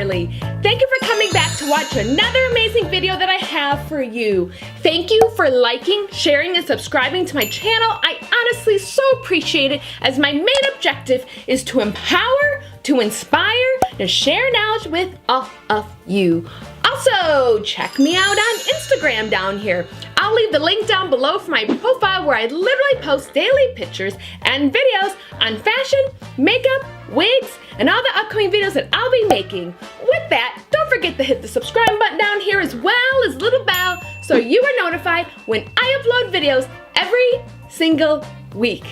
MissCarly. Thank you for coming back to watch another amazing video that I have for you. Thank you for liking, sharing, and subscribing to my channel. I honestly so appreciate it, as my main objective is to empower, to inspire, and share knowledge with all of you. Also, check me out on Instagram down here. I'll leave the link down below for my profile, where I literally post daily pictures and videos on fashion, makeup, wigs, and all the upcoming videos that I'll be making. With that, don't forget to hit the subscribe button down here, as well as little bell, so you are notified when I upload videos every single week.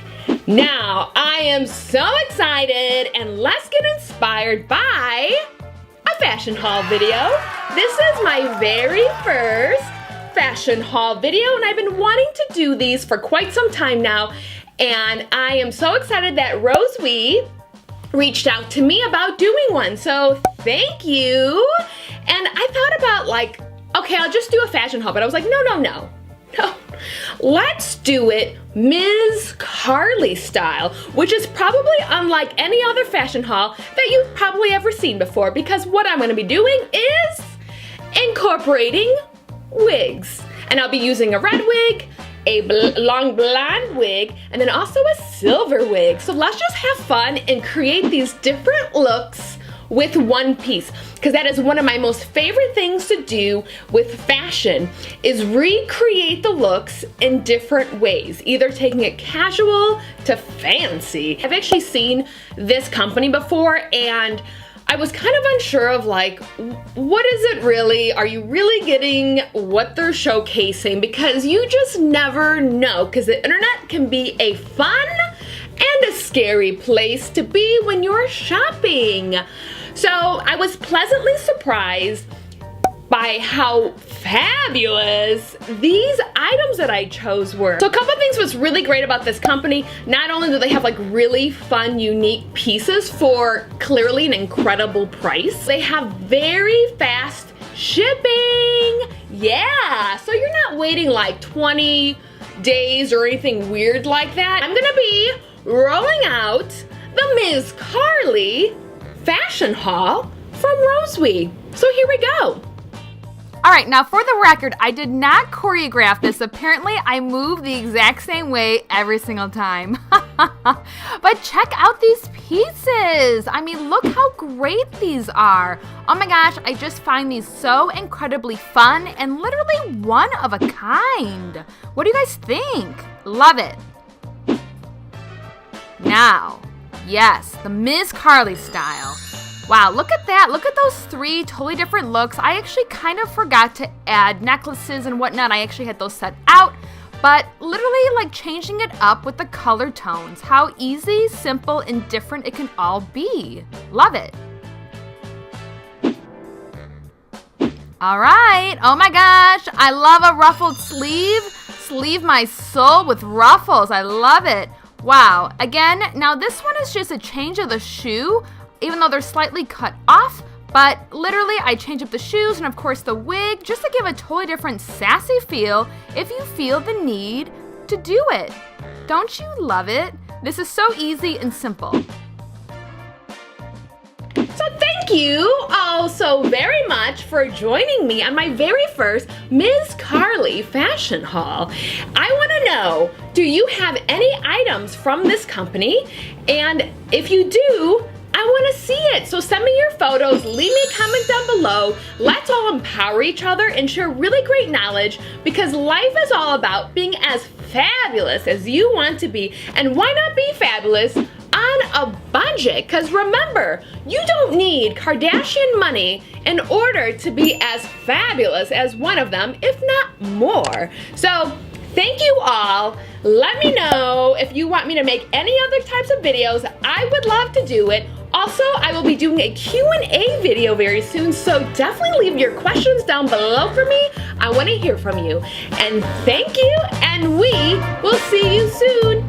Now, I am so excited, and let's get inspired by a fashion haul video. This is my very first fashion haul video, and I've been wanting to do these for quite some time now, and I am so excited that RoseWe reached out to me about doing one, so thank you. And I thought about, like, okay, I'll just do a fashion haul, but I was like, no. Let's do it MissCarly style, which is probably unlike any other fashion haul that you've probably ever seen before, because what I'm going to be doing is incorporating wigs. And I'll be using a red wig, a long blonde wig, and then also a silver wig. So let's just have fun and create these different looks with one piece, because that is one of my most favorite things to do with fashion, is recreate the looks in different ways, either taking it casual to fancy. I've actually seen this company before, and I was kind of unsure of, like, what is it really? Are you really getting what they're showcasing? Because you just never know, because the internet can be a fun and a scary place to be when you're shopping. So I was pleasantly surprised by how fabulous these items that I chose were. So a couple things was really great about this company. Not only do they have like really fun, unique pieces for clearly an incredible price, they have very fast shipping. Yeah, so you're not waiting like 20 days or anything weird like that. I'm gonna be rolling out the MissCarly fashion haul from RoseWe. So here we go. All right, now for the record, I did not choreograph this. Apparently, I move the exact same way every single time. But check out these pieces. I mean, look how great these are. Oh my gosh, I just find these so incredibly fun and literally one of a kind. What do you guys think? Love it. Now, yes, the MissCarly style. Wow, look at that. Look at those three totally different looks. I actually kind of forgot to add necklaces and whatnot. I actually had those set out, but literally like changing it up with the color tones. How easy, simple, and different it can all be. Love it. All right. Oh my gosh. I love a ruffled sleeve. Sleeve my soul with ruffles. I love it. Wow. Again, now this one is just a change of the shoe, even though they're slightly cut off, but literally I change up the shoes and of course the wig just to give a totally different sassy feel if you feel the need to do it. Don't you love it? This is so easy and simple. So thank you all so very much for joining me on my very first MissCarly fashion haul. I want to know, do you have any items from this company? And if you do, I want to see it. So send me your photos, leave me a comment down below. Let's all empower each other and share really great knowledge, because life is all about being as fabulous as you want to be. And why not be fabulous on a budget? Because remember, you don't need Kardashian money in order to be as fabulous as one of them, if not more. So thank you all. Let me know if you want me to make any other types of videos. I would love to do it. Also, I will be doing a Q&A video very soon, so definitely leave your questions down below for me. I want to hear from you. And thank you, and we will see you soon.